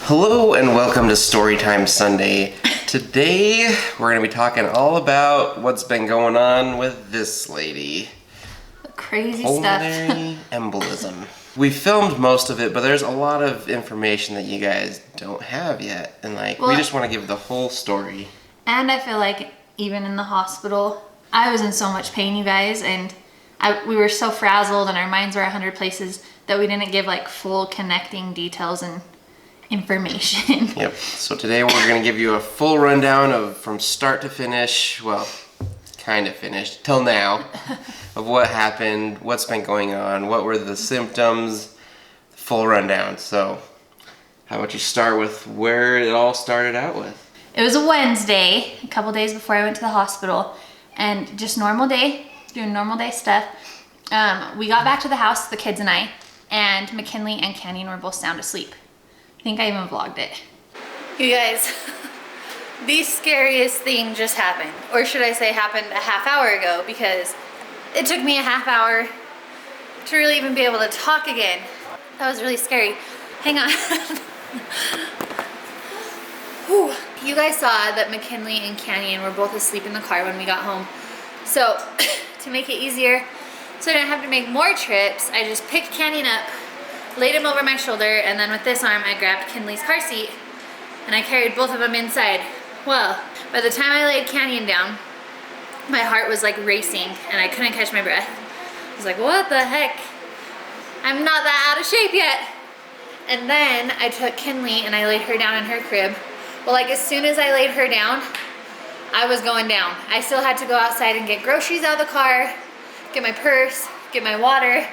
Hello and welcome to Storytime Sunday. Today we're going to be talking all about what's been going on with this lady. Crazy Pulmonary embolism. We filmed most of it, but there's a lot of information that you guys don't have yet. And we just want to give the whole story. And I feel like even in the hospital, I was in so much pain, you guys, and we were so frazzled and our minds were 100 places that we didn't give full connecting details and information. Yep. So today we're going to give you a full rundown of from start to finish, well, kind of finished, till now, of what happened, what's been going on, what were the symptoms, full rundown. So how about you start with where it all started out with? It was a Wednesday, a couple days before I went to the hospital, and just normal day, doing normal day stuff. We got back to the house, the kids and I, and McKinley and Canyon were both sound asleep. I think I even vlogged it. You guys, the scariest thing just happened. Or should I say happened a half hour ago, because it took me a half hour to really even be able to talk again. That was really scary. Hang on. Whew. You guys saw that McKinley and Canyon were both asleep in the car when we got home. So to make it easier, so I didn't have to make more trips, I just picked Canyon up, laid him over my shoulder, and then with this arm I grabbed Kinley's car seat and I carried both of them inside. Well, by the time I laid Canyon down, my heart was racing and I couldn't catch my breath. I was like, what the heck? I'm not that out of shape yet. And then I took Kinley and I laid her down in her crib. Well, as soon as I laid her down, I was going down. I still had to go outside and get groceries out of the car, get my purse, get my water,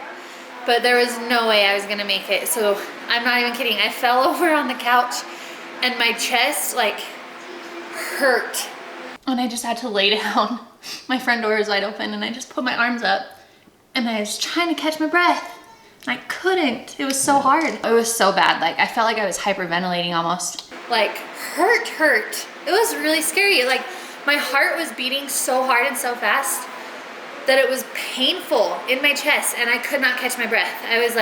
but there was no way I was gonna make it. So I'm not even kidding. I fell over on the couch and my chest hurt. And I just had to lay down. My front door was wide open and I just put my arms up and I was trying to catch my breath. I couldn't. It was so hard. It was so bad. I felt like I was hyperventilating almost. Hurt. It was really scary. My heart was beating so hard and so fast that it was painful in my chest and I could not catch my breath. I was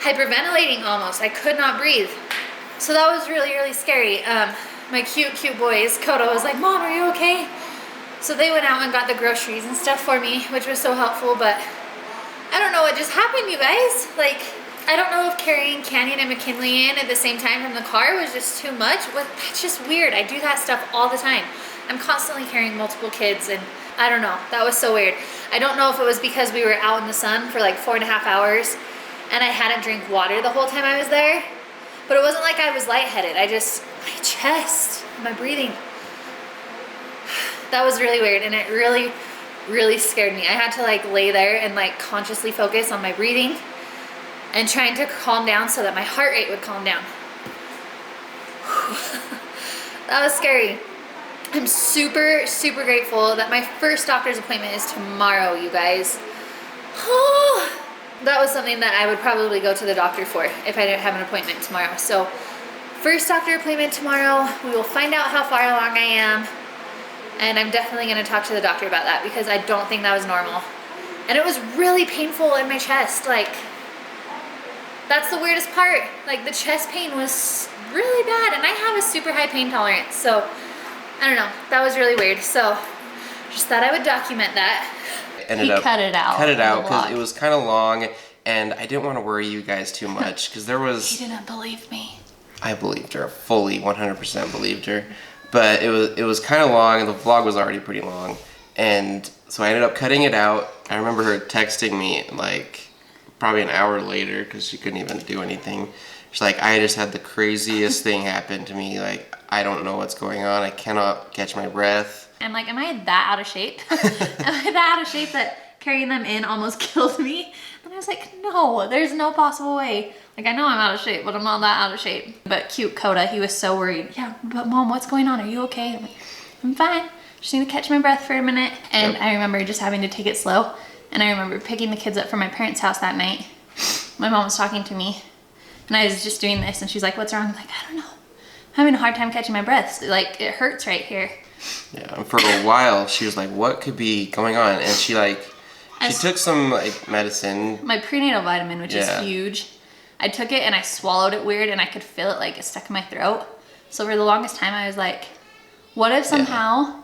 hyperventilating almost. I could not breathe. So that was really, really scary. My cute boys, Kodo was like, Mom, are you okay? So they went out and got the groceries and stuff for me, which was so helpful, but I don't know what just happened, you guys. I don't know if carrying Canyon and McKinley in at the same time from the car was just too much. That's just weird. I do that stuff all the time. I'm constantly carrying multiple kids and I don't know. That was so weird. I don't know if it was because we were out in the sun for 4.5 hours and I hadn't drank water the whole time I was there. But it wasn't like I was lightheaded. My chest, my breathing. That was really weird and it really, really scared me. I had to lay there and consciously focus on my breathing and trying to calm down so that my heart rate would calm down. That was scary. I'm super, super grateful that my first doctor's appointment is tomorrow, you guys. That was something that I would probably go to the doctor for if I didn't have an appointment tomorrow. So first doctor appointment tomorrow. We will find out how far along I am. And I'm definitely gonna talk to the doctor about that because I don't think that was normal. And it was really painful in my chest. That's the weirdest part. The chest pain was really bad and I have a super high pain tolerance. So I don't know, that was really weird. So just thought I would document that. Cut it out because it was kind of long and I didn't want to worry you guys too much because there was... He didn't believe me. I believed her, fully 100% believed her. But it was kind of long and the vlog was already pretty long. And so I ended up cutting it out. I remember her texting me probably an hour later because she couldn't even do anything. She's like, I just had the craziest thing happen to me. I don't know what's going on. I cannot catch my breath. I'm am I that out of shape? Am I that out of shape that carrying them in almost killed me? And I was like, no, there's no possible way. I know I'm out of shape, but I'm not that out of shape. But cute Coda, he was so worried. Yeah, but Mom, what's going on? Are you okay? I'm like, I'm fine. Just need to catch my breath for a minute. And I remember just having to take it slow. And I remember picking the kids up from my parents' house that night. My mom was talking to me and I was just doing this and she's like, what's wrong? I'm like, I don't know. I'm having a hard time catching my breath. It hurts right here. Yeah, and for a while she was like, what could be going on? And she took some medicine. My prenatal vitamin, which is huge. I took it and I swallowed it weird and I could feel it like it stuck in my throat. So for the longest time I was like, what if somehow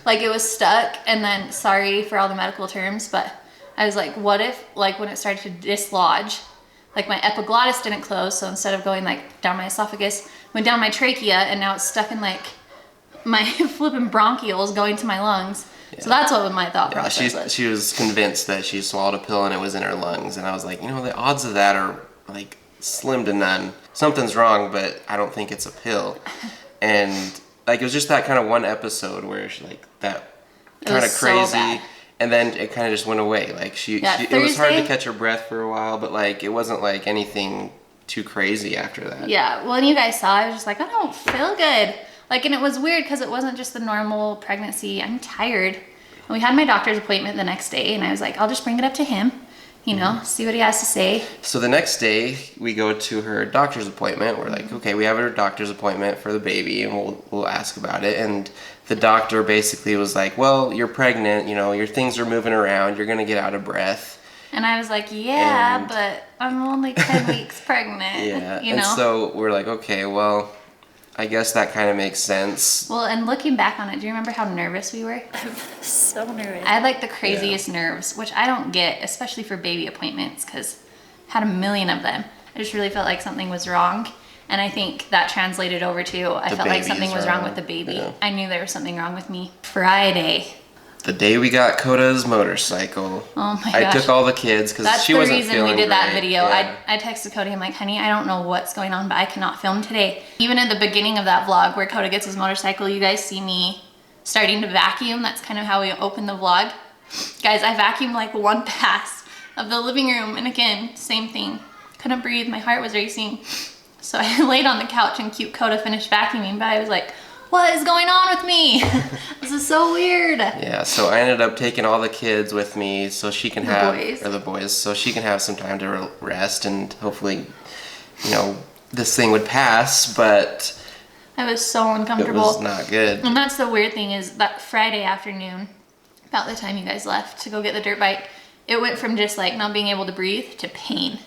like it was stuck, and then, sorry for all the medical terms, but I was like, what if like when it started to dislodge, like my epiglottis didn't close, so instead of going like down my esophagus, went down my trachea, and now it's stuck in like my flipping bronchioles going to my lungs. Yeah. So that's what my thought process was. She was convinced that she swallowed a pill and it was in her lungs, and I was like, you know, the odds of that are like slim to none. Something's wrong, but I don't think it's a pill. And like it was just that kind of one episode where she like that kind of crazy, so and then it kind of just went away. Like she it was hard to catch her breath for a while, but like it wasn't like anything too crazy after that. Yeah, well, and you guys saw, I was just like, I don't feel good. Like, and it was weird because it wasn't just the normal pregnancy. I'm tired. And we had my doctor's appointment the next day, and I was like, I'll just bring it up to him, you know, see what he has to say. So the next day, we go to her doctor's appointment. We're like, okay, we have her doctor's appointment for the baby, and we'll ask about it. And the doctor basically was like, well, you're pregnant, you know, your things are moving around, you're going to get out of breath. And I was like, yeah, but I'm only 10 weeks pregnant, yeah, you know? And so we're like, okay, well, I guess that kind of makes sense. Well, and looking back on it, do you remember how nervous we were? I'm so nervous. I had like the craziest nerves, which I don't get, especially for baby appointments, because I had a million of them. I just really felt like something was wrong. And I think that translated over to, I felt like something was wrong with the baby. Yeah. I knew there was something wrong with me. Friday. The day we got Coda's motorcycle. Oh my gosh. I took all the kids because she wasn't feeling great. That's the reason we did that video. Yeah. I texted Cody, I'm like, honey, I don't know what's going on, but I cannot film today. Even at the beginning of that vlog where Coda gets his motorcycle, you guys see me starting to vacuum. That's kind of how we open the vlog. Guys, I vacuumed like one pass of the living room, and again, same thing. Couldn't breathe, my heart was racing. So I laid on the couch and cute Coda finished vacuuming, but I was like, what is going on with me? This is so weird. Yeah, so I ended up taking all the kids with me so she can the boys, so she can have some time to rest, and hopefully, you know, this thing would pass, but I was so uncomfortable. It was not good. And that's the weird thing is that Friday afternoon, about the time you guys left to go get the dirt bike, it went from just like not being able to breathe to pain.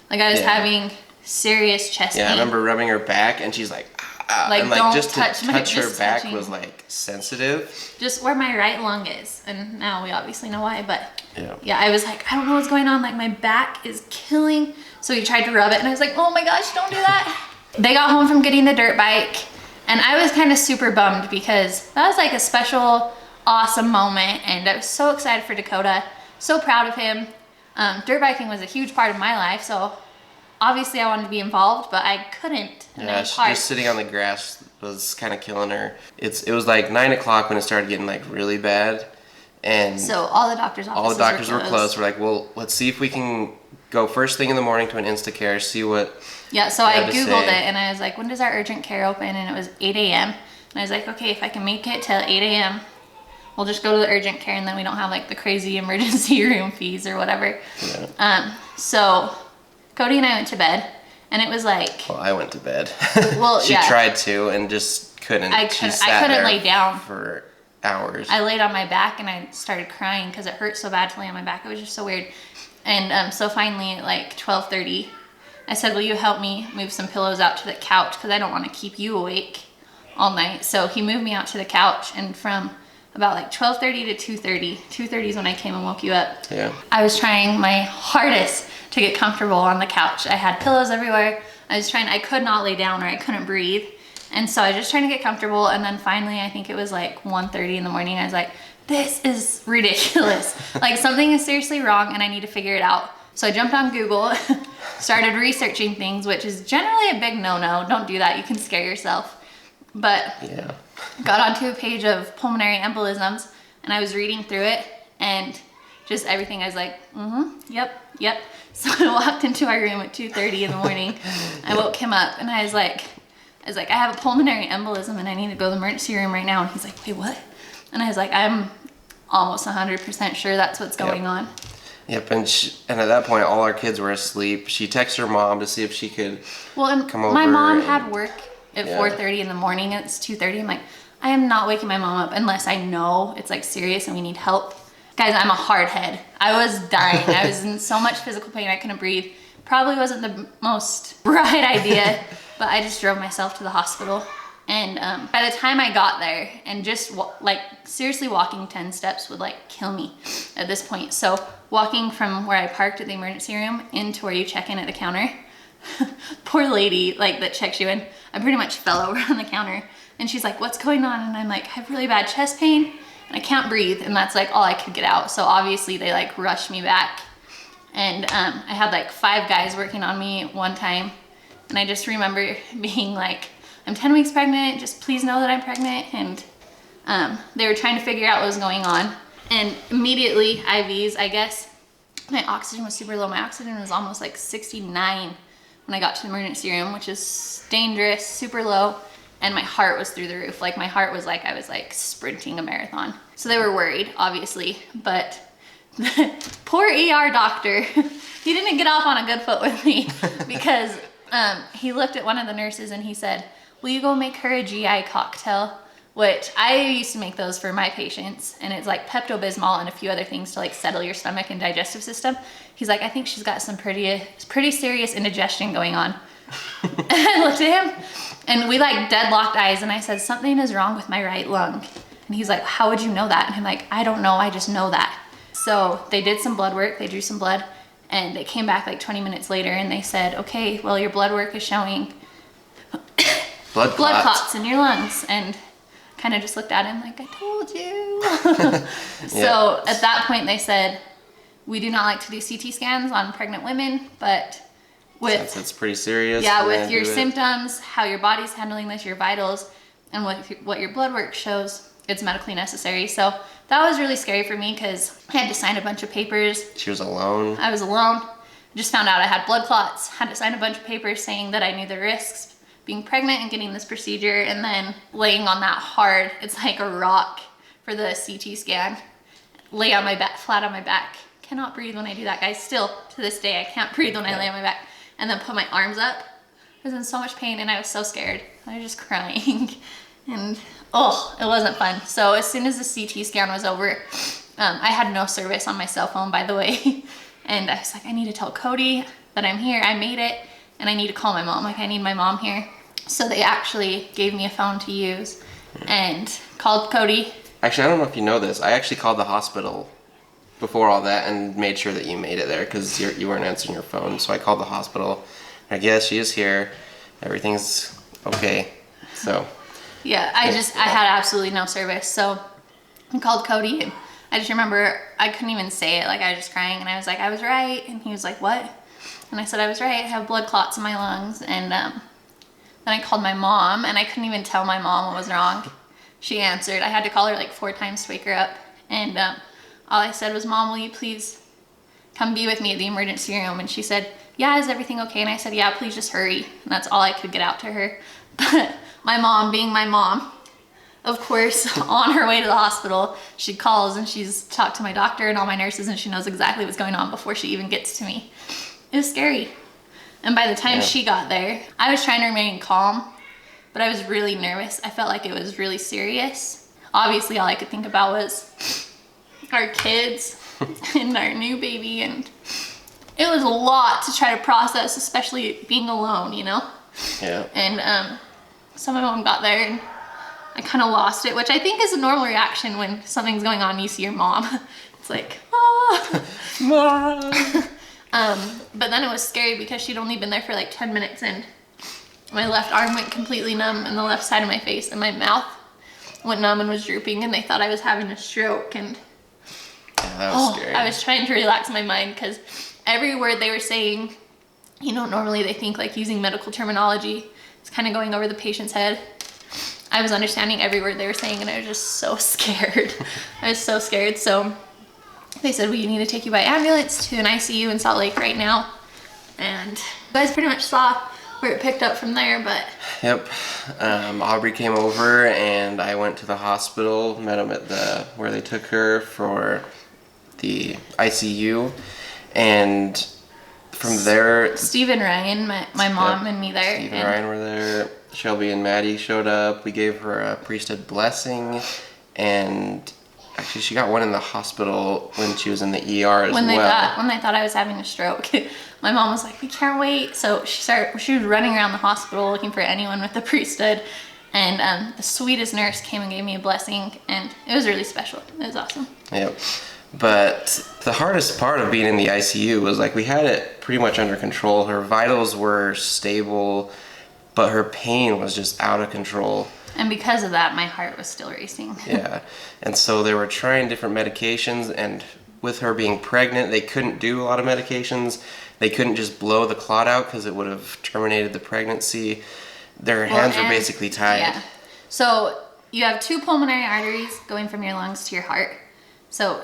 Like I was having serious chest pain. Yeah, I remember rubbing her back and she's like, like, and like don't just touch to touch her back was like sensitive. Just where my right lung is, and now we obviously know why. But yeah, I was like, I don't know what's going on. Like my back is killing. So we tried to rub it, and I was like, oh my gosh, don't do that. They got home from getting the dirt bike, and I was kind of super bummed because that was like a special, awesome moment, and I was so excited for Dakota, so proud of him. Dirt biking was a huge part of my life, so obviously I wanted to be involved, but I couldn't. Yeah, just sitting on the grass was kind of killing her. It was like 9 o'clock when it started getting like really bad, and so all the doctors' offices were closed. We're like, well, let's see if we can go first thing in the morning to an Instacare, see what. Yeah, so I Googled it and I was like, when does our urgent care open? And it was 8 a.m. And I was like, okay, if I can make it till 8 a.m., we'll just go to the urgent care, and then we don't have like the crazy emergency room fees or whatever. Yeah. So Cody and I went to bed, and it was like. Well, I went to bed. Well, she tried to and just couldn't. I couldn't lay down for hours. I laid on my back and I started crying because it hurt so bad to lay on my back. It was just so weird. And so finally, at like 12:30, I said, will you help me move some pillows out to the couch, because I don't want to keep you awake all night. So he moved me out to the couch, and from about like 12:30 to 2:30, 2:30 is when I came and woke you up. Yeah. I was trying my hardest to get comfortable on the couch. I had pillows everywhere. I could not lay down or I couldn't breathe. And so I was just trying to get comfortable. And then finally, I think it was like 1:30 in the morning. I was like, this is ridiculous. Like something is seriously wrong and I need to figure it out. So I jumped on Google, started researching things, which is generally a big no-no. Don't do that, you can scare yourself. But got onto a page of pulmonary embolisms, and I was reading through it, and just everything, I was like, yep. So I walked into our room at 2:30 in the morning. I woke him up, and I was like, I have a pulmonary embolism, and I need to go to the emergency room right now. And he's like, wait, what? And I was like, I'm almost 100% sure that's what's going on. Yep, and at that point, all our kids were asleep. She texted her mom to see if she could come over. My mom had work at 4:30 in the morning. It's 2:30. I'm like, I am not waking my mom up unless I know it's like serious and we need help. Guys, I'm a hard head. I was dying. I was in so much physical pain I couldn't breathe. Probably wasn't the most bright idea, but I just drove myself to the hospital. And by the time I got there, and just like seriously walking 10 steps would like kill me at this point. So walking from where I parked at the emergency room into where you check in at the counter, poor lady like that checks you in, I pretty much fell over on the counter. And she's like, what's going on? And I'm like, I have really bad chest pain and I can't breathe. And that's like all I could get out. So obviously they like rushed me back. And I had like 5 guys working on me at one time. And I just remember being like, I'm 10 weeks pregnant, just please know that I'm pregnant. And they were trying to figure out what was going on. And immediately IVs, I guess, my oxygen was super low. My oxygen was almost like 69 when I got to the emergency room, which is dangerous, super low. And my heart was through the roof. Like my heart was like, I was like sprinting a marathon. So they were worried, obviously, but the poor ER doctor, he didn't get off on a good foot with me because he looked at one of the nurses and he said, will you go make her a GI cocktail? Which I used to make those for my patients. And it's like Pepto-Bismol and a few other things to like settle your stomach and digestive system. He's like, I think she's got some pretty serious indigestion going on. And I looked at him and we like deadlocked eyes and I said, something is wrong with my right lung. And he's like, how would you know that? And I'm like, I don't know, I just know that. So they did some blood work, they drew some blood, and they came back like 20 minutes later and they said, okay, well your blood work is showing blood clots in your lungs. And kind of just looked at him like, I told you. So at that point they said, we do not like to do CT scans on pregnant women, but since it's pretty serious. Yeah, with your symptoms, how your body's handling this, your vitals, and what your blood work shows, it's medically necessary. So that was really scary for me because I had to sign a bunch of papers. She was alone. I was alone. Just found out I had blood clots. Had to sign a bunch of papers saying that I knew the risks being pregnant and getting this procedure, and then laying on that hard, it's like a rock for the CT scan. Lay on my back, flat on my back. Cannot breathe when I do that, guys. Still to this day, I can't breathe when I lay on my back. And then put my arms up. I was in so much pain and I was so scared. I was just crying. And oh, it wasn't fun. So as soon as the CT scan was over, I had no service on my cell phone, by the way. And I was like, I need to tell Cody that I'm here, I made it, and I need to call my mom. Like, I need my mom here. So they actually gave me a phone to use and called Cody. Actually, I don't know if you know this. I actually called the hospital before all that and made sure that you made it there because you weren't answering your phone. So I called the hospital. I guess she is here. Everything's okay. So yeah, I had absolutely no service. So I called Cody and I just remember I couldn't even say it. Like I was just crying and I was like, I was right. And he was like, what? And I said, I was right. I have blood clots in my lungs. And then I called my mom and I couldn't even tell my mom what was wrong. She answered. I had to call her like 4 times to wake her up. And all I said was, Mom, will you please come be with me at the emergency room? And she said, yeah, is everything okay? And I said, yeah, please just hurry. And that's all I could get out to her. But my mom, being my mom, of course, on her way to the hospital, she calls and she's talked to my doctor and all my nurses and she knows exactly what's going on before she even gets to me. It was scary. And by the time she got there, I was trying to remain calm, but I was really nervous. I felt like it was really serious. Obviously, all I could think about was our kids and our new baby, and it was a lot to try to process, especially being alone, you know? Yeah. And so my mom got there and I kind of lost it, which I think is a normal reaction when something's going on and you see your mom. It's like, ah. Mom. But then it was scary because she'd only been there for like 10 minutes and my left arm went completely numb and the left side of my face and my mouth went numb and was drooping and they thought I was having a stroke. And yeah, that was scary. I was trying to relax my mind because every word they were saying, you know, normally they think like using medical terminology, it's kind of going over the patient's head. I was understanding every word they were saying and I was just so scared. I was so scared. So they said, well, you need to take you by ambulance to an ICU in Salt Lake right now. And you guys pretty much saw where it picked up from there, but. Yep. Aubrey came over and I went to the hospital, met them at where they took her for the ICU. And from there. Steve and Ryan, my mom and me there. Steve and Ryan were there. Shelby and Maddie showed up. We gave her a priesthood blessing and Actually, she got one in the hospital when she was in the ER as when they well. thought I was having a stroke. My mom was like, we can't wait. So she was running around the hospital looking for anyone with the priesthood. And the sweetest nurse came and gave me a blessing, and it was really special. It was awesome. Yep. But the hardest part of being in the ICU was like we had it pretty much under control. Her vitals were stable, but her pain was just out of control. And because of that, my heart was still racing. Yeah. And so they were trying different medications, and with her being pregnant, they couldn't do a lot of medications. They couldn't just blow the clot out because it would have terminated the pregnancy. Their hands were basically tied. Yeah. So you have 2 pulmonary arteries going from your lungs to your heart. So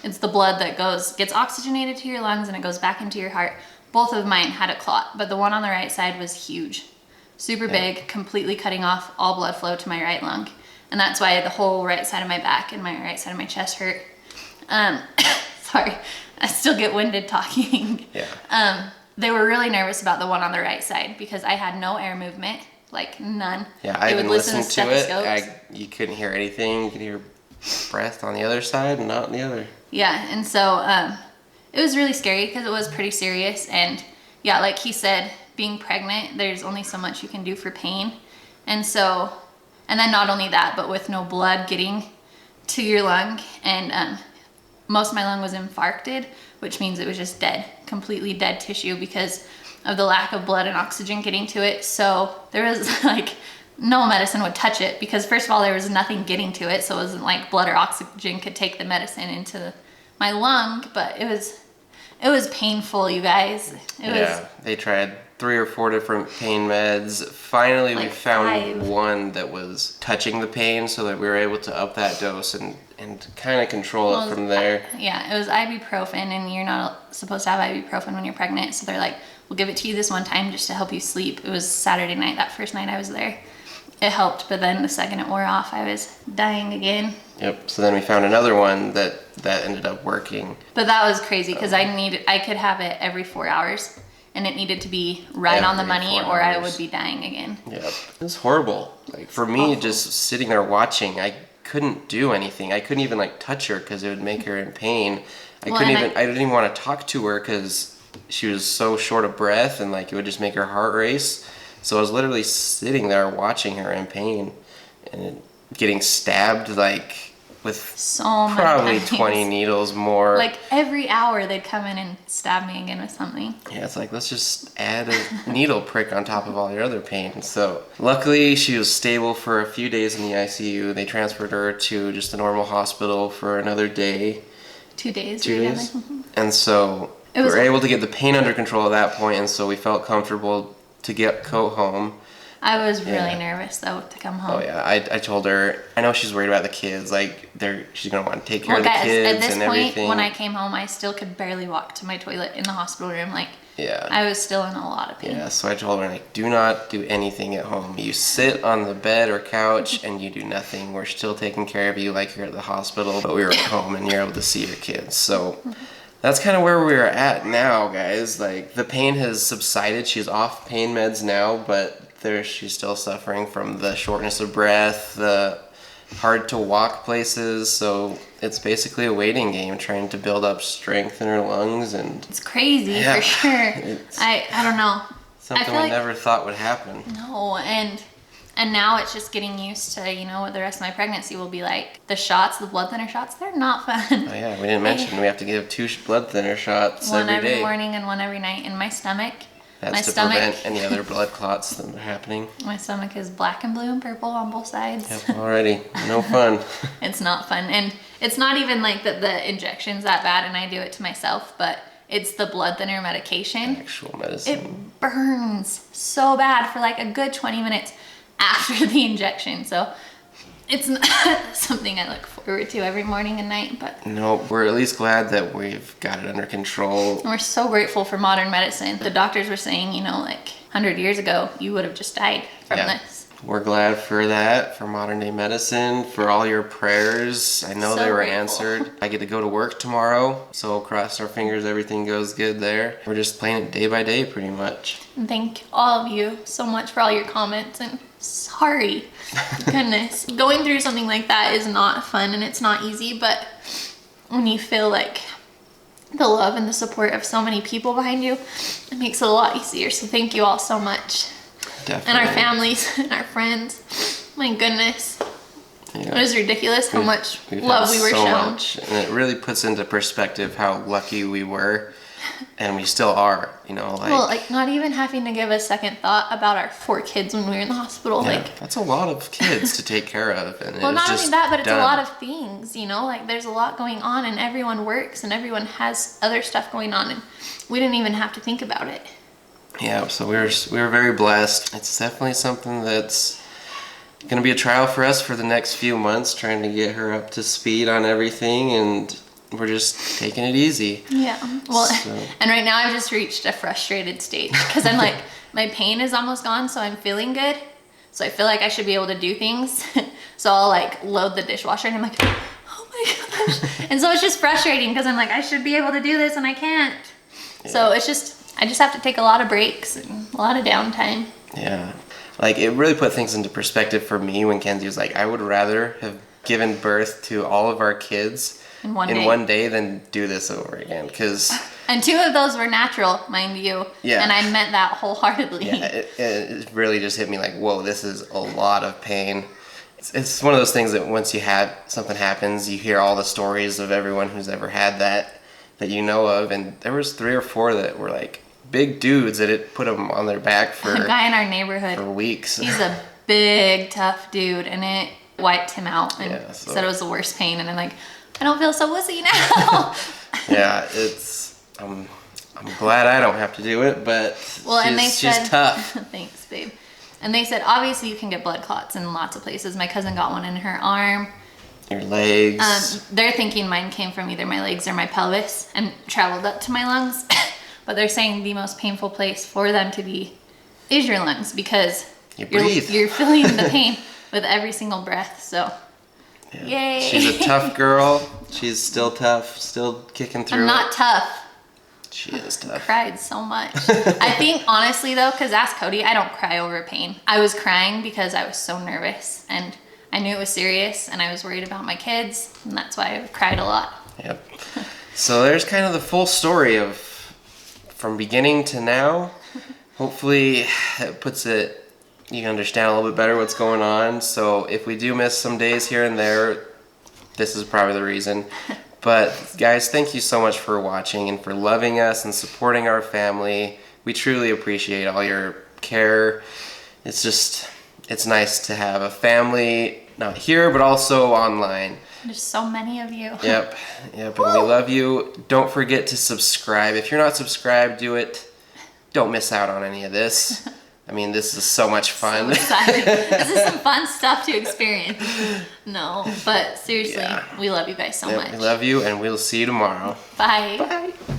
it's the blood that gets oxygenated to your lungs and it goes back into your heart. Both of mine had a clot, but the one on the right side was huge. Super big, completely cutting off all blood flow to my right lung. And that's why the whole right side of my back and my right side of my chest hurt. Sorry, I still get winded talking. Yeah. They were really nervous about the one on the right side because I had no air movement, like none. Yeah, I even listened to it. stethoscopes. You couldn't hear anything. You could hear breath on the other side and not on the other. Yeah, and so it was really scary because it was pretty serious. And yeah, like he said, being pregnant, there's only so much you can do for pain. And then not only that, but with no blood getting to your lung, and most of my lung was infarcted, which means it was just dead, completely dead tissue because of the lack of blood and oxygen getting to it. So there was like no medicine would touch it because first of all, there was nothing getting to it. So it wasn't like blood or oxygen could take the medicine into my lung, but it was painful, you guys. They tried 3 or 4 different pain meds. Finally, we found 5. one that was touching the pain so that we were able to up that dose and kind of control it from there. Yeah, it was ibuprofen, and you're not supposed to have ibuprofen when you're pregnant. So they're like, we'll give it to you this one time just to help you sleep. It was Saturday night, that first night I was there. It helped, but then the second it wore off, I was dying again. Yep, so then we found another one that ended up working. But that was crazy because I could have it every 4 hours. And it needed to be right on the money or I would be dying again. Yeah, it was horrible. Like for me, just sitting there watching, I couldn't do anything. I couldn't even like touch her because it would make her in pain. I didn't even want to talk to her because she was so short of breath and like it would just make her heart race. So I was literally sitting there watching her in pain and getting stabbed like with so probably many 20 needles more. Like every hour they'd come in and stab me again with something. Yeah, it's like, let's just add a needle prick on top of all your other pain. So luckily she was stable for a few days in the ICU. They transferred her to just a normal hospital for another day. 2 days. 2 days. And so we were able to get the pain under control at that point, and so we felt comfortable to go home. I was really nervous though to come home. Oh yeah, I told her, I know she's worried about the kids, like she's gonna want to take care of the guys, kids at this and point, everything. when I came home, I still could barely walk to my toilet in the hospital room. Like, yeah, I was still in a lot of pain. Yeah, so I told her, like, do not do anything at home. You sit on the bed or couch and you do nothing. We're still taking care of you like you're at the hospital, but we were at home and you're able to see your kids. So that's kind of where we're at now, guys. Like, the pain has subsided. She's off pain meds now, but she's still suffering from the shortness of breath, the hard to walk places. So it's basically a waiting game, trying to build up strength in her lungs. And it's crazy for sure. I don't know. Something we never thought would happen. No, and now it's just getting used to, what the rest of my pregnancy will be like. The shots, the blood thinner shots, they're not fun. Oh yeah, we didn't mention we have to give 2 blood thinner shots one every day. morning and one every night in my stomach. That's to prevent any other blood clots that are happening. My stomach is black and blue and purple on both sides. Yep, already. No fun. It's not fun. And it's not even like that the injection's that bad and I do it to myself, but it's the blood thinner medication. Actual medicine. It burns so bad for like a good 20 minutes after the injection. So it's not something I look forward to every morning and night, but no, we're at least glad that we've got it under control. We're so grateful for modern medicine. The doctors were saying, like 100 years ago, you would have just died from this. We're glad for that, for modern day medicine, for all your prayers. I know they were answered. I get to go to work tomorrow, so cross our fingers everything goes good there. We're just playing it day by day pretty much. And thank all of you so much for all your comments and sorry. Goodness. Going through something like that is not fun and it's not easy, but when you feel like the love and the support of so many people behind you, it makes it a lot easier. So thank you all so much. Definitely. And our families and our friends. My goodness. Yeah. It was ridiculous how much We've love had we were so shown. much, and it really puts into perspective how lucky we were, and we still are. You know, like, Well, like not even having to give a second thought about our 4 kids when we were in the hospital. yeah, Like, that's a lot of kids to take care of, and well, it's not just only that, but it's done. a lot of things. You know, like there's a lot going on, and everyone works, and everyone has other stuff going on, and we didn't even have to think about it. Yeah, so we were very blessed. It's definitely something that's going to be a trial for us for the next few months, trying to get her up to speed on everything, and we're just taking it easy. Yeah. Well, So- and right now I've just reached a frustrated stage because I'm like, my pain is almost gone, so I'm feeling good. So I feel like I should be able to do things. So I'll like load the dishwasher and I'm like, oh my gosh. And so it's just frustrating because I'm like, I should be able to do this and I can't. So it's just, I just have to take a lot of breaks and a lot of downtime. Yeah. Like, it really put things into perspective for me when Kenzie was like, I would rather have given birth to all of our kids In one in day. one day than do this over again. Because, And 2 of those were natural, mind you. Yeah. And I meant that wholeheartedly. yeah, it really just hit me like, whoa, this is a lot of pain. It's one of those things that once you have something happens, you hear all the stories of everyone who's ever had that you know of. And there was 3 or 4 that were like big dudes that it put them on their back for A guy in our neighborhood. for weeks. He's a big, tough dude, and it wiped him out and Yeah, so- said it was the worst pain. And I'm like, I don't feel so wussy now. Yeah, it's. I'm glad I don't have to do it, but Well, and they she's said, tough. Thanks, babe. And they said, obviously, you can get blood clots in lots of places. My cousin got one in her arm. Your legs. They're thinking mine came from either my legs or my pelvis and traveled up to my lungs. But they're saying the most painful place for them to be is your lungs because You breathe. you're feeling the pain with every single breath. So, Yeah. yay. She's a tough girl. She's still tough, still kicking through. I'm not tough. She is tough. Cried so much. I think honestly though, because ask Cody, I don't cry over pain. I was crying because I was so nervous and I knew it was serious and I was worried about my kids, and that's why I cried a lot. Yep. So there's kind of the full story of from beginning to now. Hopefully it puts it, you can understand a little bit better what's going on. So if we do miss some days here and there, this is probably the reason. But guys, thank you so much for watching and for loving us and supporting our family. We truly appreciate all your care. It's nice to have a family, not here, but also online. There's so many of you. Yep, and we love you. Don't forget to subscribe. If you're not subscribed, do it. Don't miss out on any of this. I mean, this is so much fun. So exciting. This is some fun stuff to experience. No, but seriously, Yeah. we love you guys so Yep, much. we love you, and we'll see you tomorrow. Bye. Bye.